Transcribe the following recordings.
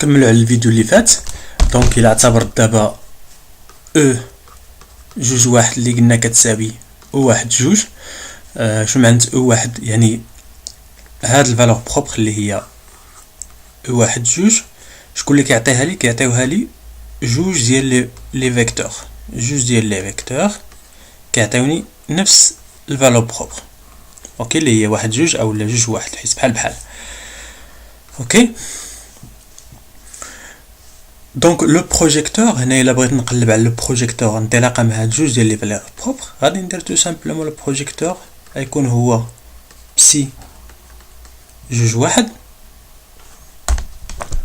نكملوا على الفيديو اللي فات. دونك الى اعتبرت دابا او جوج واحد اللي قلنا كتساوي او واحد جوج، شنو معنى او واحد؟ يعني هاد الفالور بروبر اللي هي او واحد جوج، شكون اللي كيعطيها لي؟ كيعطيوها لي جوج ديال لي فيكتور، جوج ديال لي فيكتور كيعطيوني نفس الفالور بروبر، اوكي، اللي هي واحد جوج او لا جوج واحد، حيت بحال بحال. اوكي، دونك لو بروجيكتور هنا الا بغيت نقلب على لو بروجيكتور انطلاقا من هاد جوج ديال لي فالور بروبر، غادي ندير تو سامبلومون لو بروجيكتور غيكون هو بسي جوج واحد،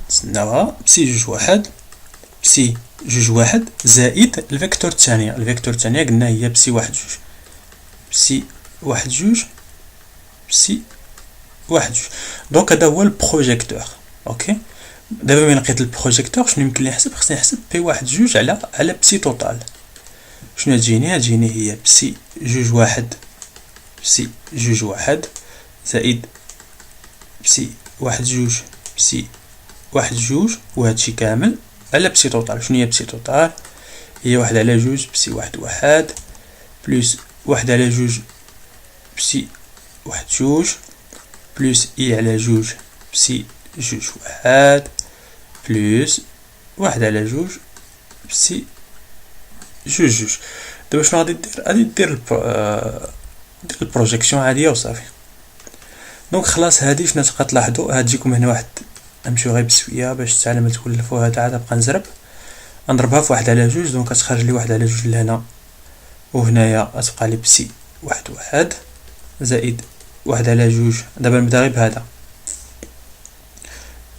نسناوها، بسي جوج واحد، بسي جوج واحد زائد الفيكتور الثانية، الفيكتور الثانية قلنا هي بسي واحد جوج، بسي واحد جوج، بسي واحد جوج. دونك هذا هو البروجيكتور. اوكي، دابا ملي لقيت البروجيكتور شنو يمكن لي نحسب؟ خصني نحسب بي واحد جوج على بسي توتال. شنو تجيني هي بسي جوج واحد، بسي جوج واحد زائد بسي واحد جوج، بسي واحد جوج، وهادشي كامل على بسي توتال. شنو هي بسي توتال؟ هي واحد على جوج بسي واحد واحد، بلس واحد على جوج بسي واحد جوج، بلس اي على جوج بسي جوج واحد، بلس واحد على جوج بسي جوج جوج. دابا شنو غادي دير؟ غادي دير البروجيكسيون عاديه وصافي. دونك خلاص هادي شنو تبقى تلاحظوا؟ هتجيكم هنا واحد، نمشيو غير بسويه باش تعلم تولفوا. هذا عاد بقى نزرب، نضربها في واحد على جوج، دونك كتخرج لي واحد على جوج لهنا، وهنايا غتبقى لي بسي واحد واحد زائد واحد على جوج. دابا نبدا غير بهذا،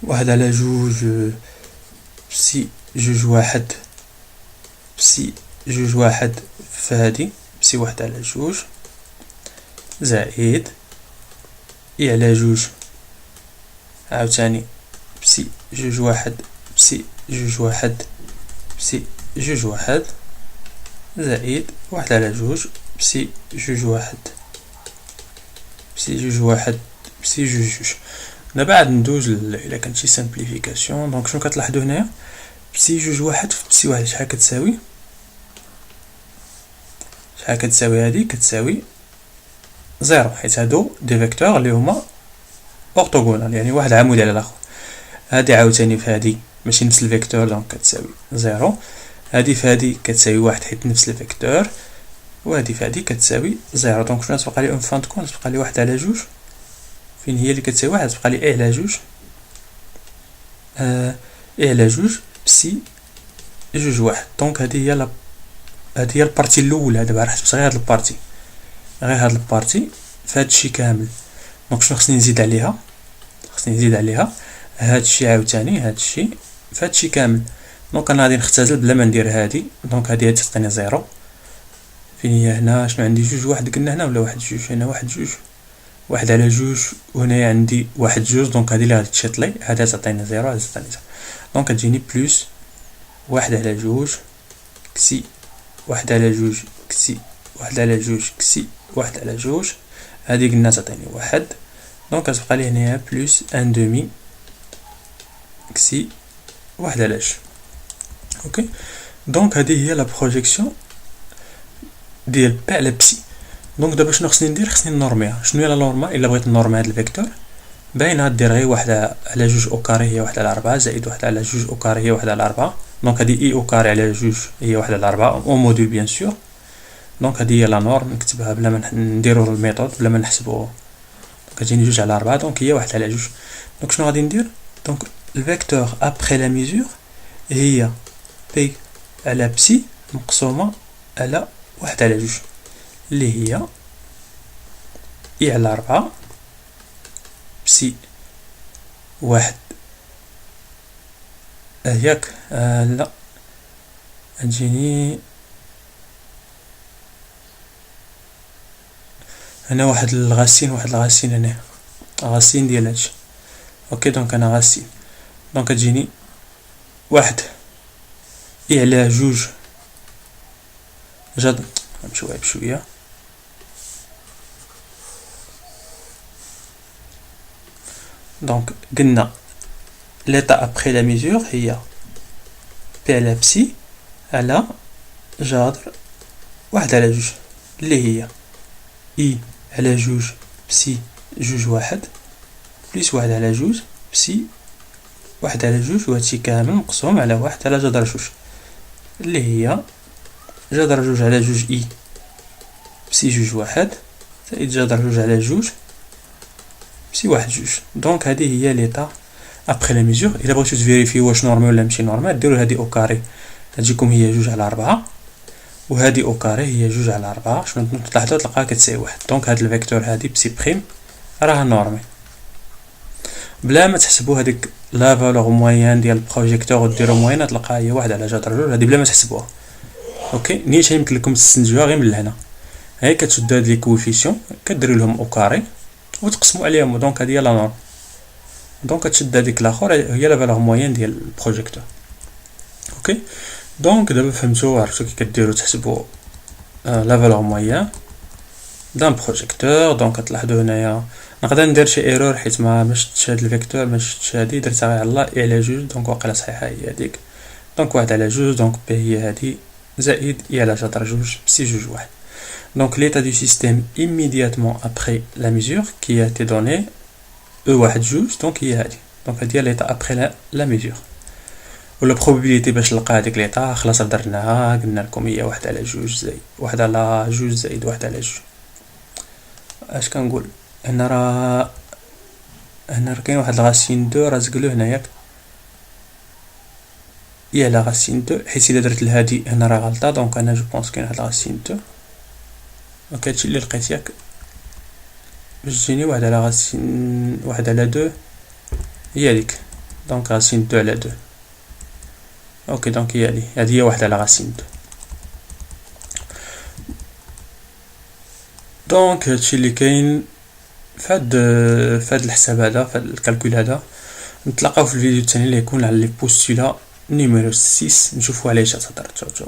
واحد على جوج بسي جوج واحد، بسي جوج واحد في هادي بسي واحد على جوج زائد اي على جوج عاوتاني بسي جوج واحد، بسي جوج واحد، بسي جوج واحد زائد واحد على جوج بسي جوج واحد، بسي جوج واحد، بسي جوج جوج. دابا عاد ندوز الى كانت شي سامبليفيكاسيون. دونك شنو كتلاحظوا هنايا؟ بسي جوج واحد في بسي واحد شحال كتساوي؟ شحال كتساوي؟ هادي كتساوي زيرو، حيت هادو دي فيكتور اللي هما اورتوغونال، يعني واحد عمودي على الاخر. هادي عاوتاني في هادي ماشي نفس الفيكتور، دونك كتساوي زيرو. هادي في هادي كتساوي واحد حيت نفس الفيكتور، وهادي في هادي كتساوي زيرو. دونك شنو تبقى لي اون فان كونت؟ تبقى لي واحد على جوج، فين هي اللي كتساوي واحد؟ تبقى لي اي على جوج، اي على جوج بسي جوج واحد. دونك هادي هي البارتي الاولى. دابا راه حسبت غير هاد البارتي، غير هاد البارتي في هادشي كامل. دونك شنو خصني نزيد عليها؟ خصني نزيد عليها هادشي عاوتاني، هادشي في هادشي كامل. دونك انا غادي نختزل بلا ما ندير هادي. دونك هادي تعطيني زيرو. فين هي هنا؟ شنو عندي؟ جوج واحد قلنا هنا، ولا واحد جوج؟ هنا واحد جوج، واحد على جوج، وهنايا عندي واحد جوج. دونك هادي اللي غادي تشيط لي، هادي تعطيني زيرو، هادي تعطيني زيرو. دونك كتجيني بلس واحد على جوج كسي واحد على جوج كسي واحد على جوج كسي واحد على جوج. هادي قلنا تعطيني واحد، دونك كتبقى لي هنايا بلس ان دومي كسي واحد على جوج. اوكي، دونك هادي هي لا بروجيكسيون ديال بي على بسي. دونك دابا شنو خصني ندير؟ خصني نورميها. شنو هي لا نورما؟ الا بغيت نورمي هاد الفيكتور، باينه دير غير واحد على جوج او كاري هي واحد على 4 زائد واحد على جوج او كاري هي واحد على 4. دونك هادي اي او كاري على جوج هي واحد على 4 او موديل بيان سور. دونك هادي هي لا نورم، نكتبها بلا ما نديرو الميثود، بلا ما نحسبو. كتجيني جوج على 4، دونك هي واحد على جوج. دونك شنو غادي ندير؟ دونك الفيكتور ابري لا ميزور هي بي على بسي مقسومه على واحد على جوج، اللي هي اي على 4 بسي واحد. ياك لا تجيني هنا واحد الغاسين، واحد الغاسين هنا، غاسين ديال هادشي. اوكي، دونك انا غاسين، دونك تجيني واحد اي على جوج جد. نمشيو غير بشويه. دونك قلنا l'état après la mesure هي بي على بسي على جذر واحد على جوج اللي هي اي على جوج بسي جوج واحد بليس واحد على جوج بسي واحد على جوج، وهادشي كامل مقسوم على واحد على جذر جوج اللي هي جذر جوج على جوج اي بسي جوج واحد زائد جذر جوج على جوج بسي واحد جوج. دونك هذه هي ليطا ابخي لا ميزور. الا بغيتو تفيريفيو واش نورمال ولا ماشي نورمال ديرو هذه او كاري تجيكم هي جوج على 4 وهذه او كاري هي جوج على 4 شنو تلاحظوا تلقاها كتساوي واحد. دونك هاد الفيكتور هادي بسي بريم راها نورمال بلا ما تحسبوا هذيك لا فالور موين ديال البروجيكتور وديروا موين تلقاها هي واحد على جذر جوج هذه بلا ما تحسبوها. اوكي نيشان يمكن لكم تستنتجوها غير من لهنا. هاي كتشدوا هاد لي كوفيسيون كديروا لهم او كاري وتقسموا عليهم. دونك هذه هي لا نورم. دونك تشد هذيك الاخر هي لا فالور موين ديال البروجيكتور. اوكي دونك دابا فهمتوا عرفتوا كي كديروا تحسبوا لا فالور موين دان بروجيكتور. دونك تلاحظوا هنايا نقدر ندير شي ايرور حيت ما شفتش هاد الفيكتور ما شفتش هادي درتها غير على اي على جوج. دونك واقيلا صحيحه هي هذيك. دونك واحد على جوج دونك بي هي هادي زائد اي على جذر جوج بسي جوج واحد. Donc l'état du système immédiatement après la mesure qui a été donné E1 juge donc il y a donc هذه l'état après la mesure. ولا probabilité باش نلقى هذيك l'état خلاص درناها قلنا لكم هي واحد على جوج زائد واحد على جوج زائد واحد على جوج. اش كنقول هنا راه كاين واحد الغاسين دو راه له هنايا هي على غاسين دو حيت الا درت لهادي هنا راه غلطه. دونك انا جو بونس كاين واحد الغاسين دو دونك هادشي اللي لقيت ياك باش تجيني واحد على غاسين واحد على دو هي هاديك. دونك غاسين دو على دو. اوكي دونك هي هادي هي واحد على غاسين دو. دونك هادشي اللي كاين فهاد الحساب هذا فهاد الكالكول هذا. نتلاقاو في الفيديو الثاني اللي يكون على لي بوستولا نيميرو 6 نشوفوا على اش تهضر. تشاو